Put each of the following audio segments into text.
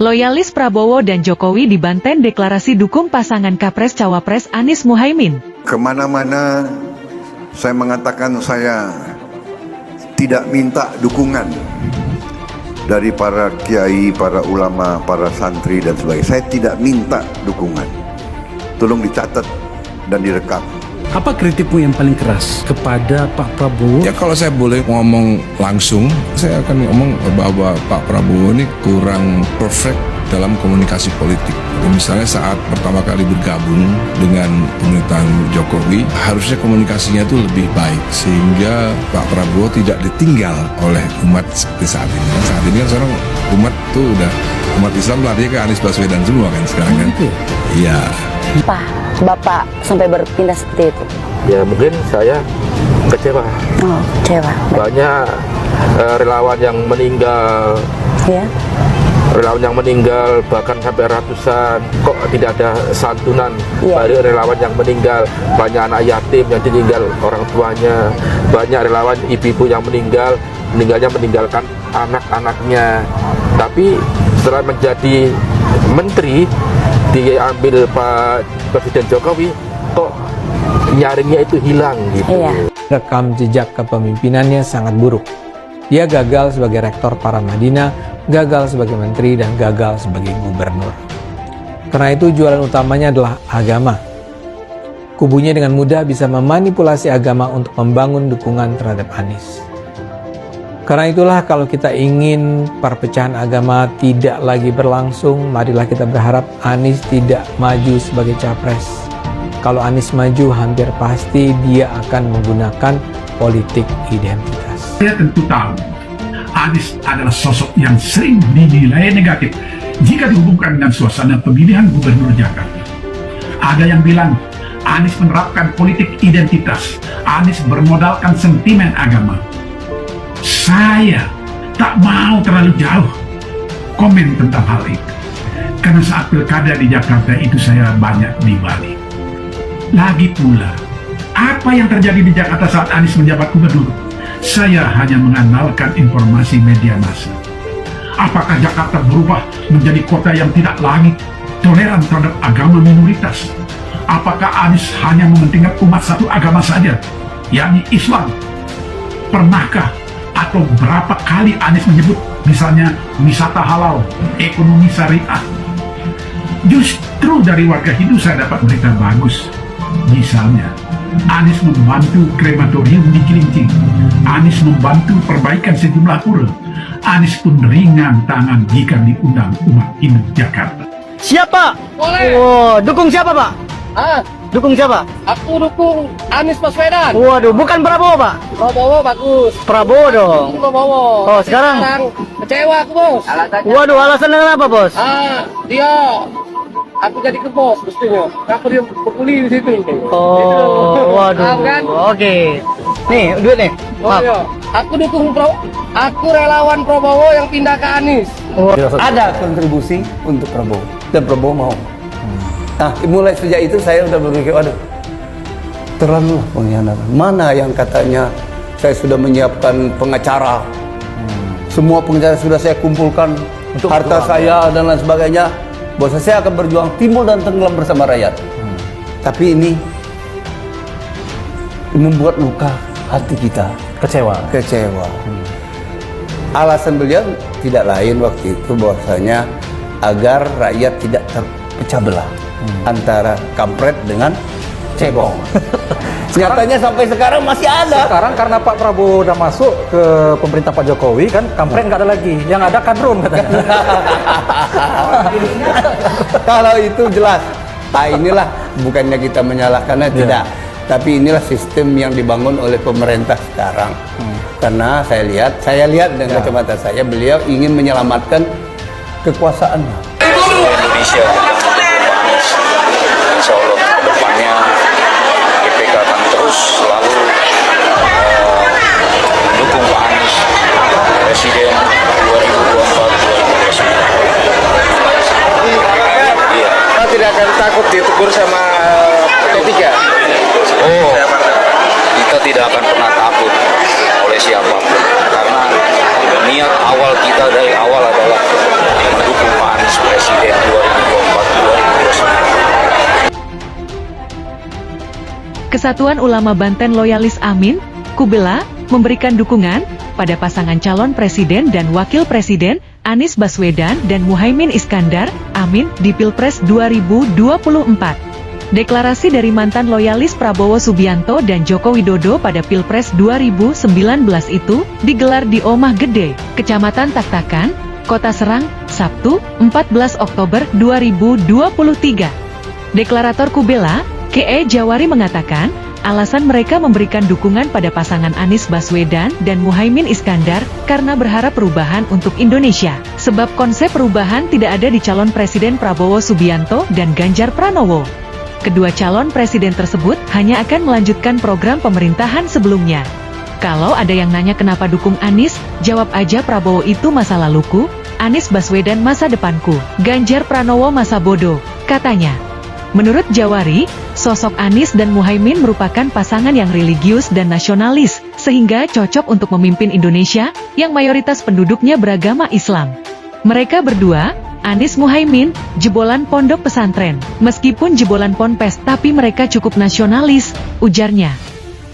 Loyalis Prabowo dan Jokowi di Banten deklarasi dukung pasangan Capres-Cawapres Anies Muhaimin. Kemana-mana saya mengatakan saya tidak minta dukungan dari para kiai, para ulama, para santri dan sebagainya. Saya tidak minta dukungan. Tolong dicatat dan direkam. Apa kritikmu yang paling keras kepada Pak Prabowo? Ya kalau saya boleh ngomong langsung, saya akan ngomong bahwa Pak Prabowo ini kurang perfect dalam komunikasi politik. Misalnya saat pertama kali bergabung dengan pemerintahan Jokowi, harusnya komunikasinya itu lebih baik sehingga Pak Prabowo tidak ditinggal oleh umat seperti saat ini. Saat ini kan sekarang umat tuh udah umat Islam larinya ke Anies Baswedan semua kan sekarang kan. Iya. Bapak sampai berpindah seperti itu? Ya mungkin saya kecewa. Oh, kecewa. Banyak relawan yang meninggal. Ya. Relawan yang meninggal bahkan sampai ratusan. Kok tidak ada santunan dari relawan yang meninggal? Banyak anak yatim yang ditinggal orang tuanya. Banyak relawan ibu-ibu yang meninggalnya meninggalkan anak-anaknya. Tapi setelah menjadi menteri diambil Pak Presiden Jokowi, kok nyaringnya itu hilang gitu. Rekam jejak kepemimpinannya sangat buruk. Dia gagal sebagai rektor Paramadina, gagal sebagai menteri, dan gagal sebagai gubernur. Karena itu jualan utamanya adalah agama. Kubunya dengan mudah bisa memanipulasi agama untuk membangun dukungan terhadap Anies. Karena itulah kalau kita ingin perpecahan agama tidak lagi berlangsung, marilah kita berharap Anies tidak maju sebagai capres. Kalau Anies maju, hampir pasti dia akan menggunakan politik identitas. Saya tentu tahu Anies adalah sosok yang sering dinilai negatif jika dihubungkan dengan suasana pemilihan gubernur Jakarta. Ada yang bilang Anies menerapkan politik identitas, Anies bermodalkan sentimen agama. Saya tak mau terlalu jauh komen tentang hal itu, karena saat pilkada di Jakarta itu saya banyak di Bali. Lagi pula, apa yang terjadi di Jakarta saat Anies menjabat gubernur? Saya hanya mengandalkan informasi media massa. Apakah Jakarta berubah menjadi kota yang tidak lagi toleran terhadap agama minoritas? Apakah Anies hanya mementingkan umat satu agama saja, yakni Islam? Pernahkah atau berapa kali Anies menyebut misalnya wisata halal, ekonomi syariah? Justru dari warga Hindu saya dapat berita bagus. Misalnya, Anies membantu krematorium di Cilincing, Anies membantu perbaikan sejumlah pura, Anies pun ringan tangan jika diundang umat Hindu Jakarta. Siapa? Boleh. Oh, dukung siapa, Pak? Dukung siapa? Aku dukung Anies Baswedan. Waduh, bukan Prabowo, Pak? Prabowo bagus. Prabowo dong. Prabowo. Oh, sekarang kecewa aku, Bos. Waduh, alasannya kenapa, Bos? Dia aku jadi ke bos mestinya. Aku dia pukuli di situ. Oh, waduh. Kan? Oke. Nih, duit nih. Maaf. Iya. Aku dukung aku relawan Prabowo yang pindah ke Anies. Ada kontribusi untuk Prabowo dan Prabowo mau. Nah, mulai sejak itu saya udah berpikir, waduh, terlalu pengkhianatan. Mana yang katanya saya sudah menyiapkan pengacara, semua pengacara sudah saya kumpulkan, untuk harta saya dan lain sebagainya, bahwa saya akan berjuang timbul dan tenggelam bersama rakyat. Tapi ini membuat luka hati kita. Kecewa. Alasan beliau tidak lain waktu itu bahwasanya agar rakyat tidak terpecah belah antara kampret dengan cebong. Nyatanya sampai sekarang masih ada. Sekarang karena Pak Prabowo udah masuk ke pemerintah Pak Jokowi kan, kampret nggak ada lagi. Yang ada kadrun katanya. Kalau itu jelas. Nah, inilah bukannya kita menyalahkannya, tidak. Tapi inilah sistem yang dibangun oleh pemerintah sekarang. Karena saya lihat dengan kacamata saya, beliau ingin menyelamatkan kekuasaannya. Indonesia insya Allah ke depannya GPK akan terus selalu mendukung Pak Anies Presiden 2024-2029. Iya. Kita tidak akan takut ditegur sama P3. Oh, kita tidak akan pernah takut oleh siapapun karena niat awal kita dari awal adalah mendukung Pak Anies Persatuan Ulama Banten Loyalis Amin, Kubela, memberikan dukungan pada pasangan calon presiden dan wakil presiden Anies Baswedan dan Muhaimin Iskandar, Amin, di Pilpres 2024. Deklarasi dari mantan loyalis Prabowo Subianto dan Joko Widodo pada Pilpres 2019 itu digelar di Omah Gede, Kecamatan Taktakan, Kota Serang, Sabtu, 14 Oktober 2023. Deklarator Kubela, K.E. Jawari mengatakan, alasan mereka memberikan dukungan pada pasangan Anies Baswedan dan Muhaimin Iskandar karena berharap perubahan untuk Indonesia. Sebab konsep perubahan tidak ada di calon Presiden Prabowo Subianto dan Ganjar Pranowo. Kedua calon presiden tersebut hanya akan melanjutkan program pemerintahan sebelumnya. Kalau ada yang nanya kenapa dukung Anies, jawab aja Prabowo itu masa laluku, Anies Baswedan masa depanku, Ganjar Pranowo masa bodoh, katanya. Menurut Jawari, sosok Anies dan Muhaimin merupakan pasangan yang religius dan nasionalis, sehingga cocok untuk memimpin Indonesia, yang mayoritas penduduknya beragama Islam. Mereka berdua, Anies Muhaimin, jebolan pondok pesantren. Meskipun jebolan ponpes, tapi mereka cukup nasionalis, ujarnya.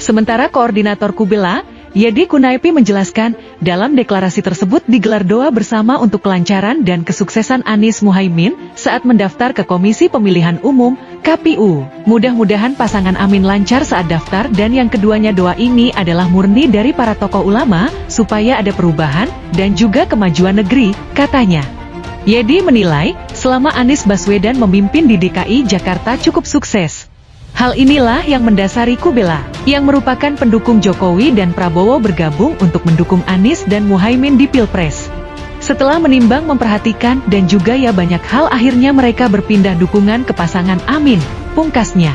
Sementara Koordinator Kubela, Yedi Kunaipi menjelaskan, dalam deklarasi tersebut digelar doa bersama untuk kelancaran dan kesuksesan Anies Muhaimin saat mendaftar ke Komisi Pemilihan Umum, KPU. Mudah-mudahan pasangan Amin lancar saat daftar dan yang keduanya doa ini adalah murni dari para tokoh ulama, supaya ada perubahan dan juga kemajuan negeri, katanya. Yedi menilai, selama Anies Baswedan memimpin di DKI Jakarta cukup sukses. Hal inilah yang mendasari Kubela, yang merupakan pendukung Jokowi dan Prabowo bergabung untuk mendukung Anies dan Muhaimin di Pilpres. Setelah menimbang memperhatikan dan juga ya banyak hal akhirnya mereka berpindah dukungan ke pasangan Amin, pungkasnya.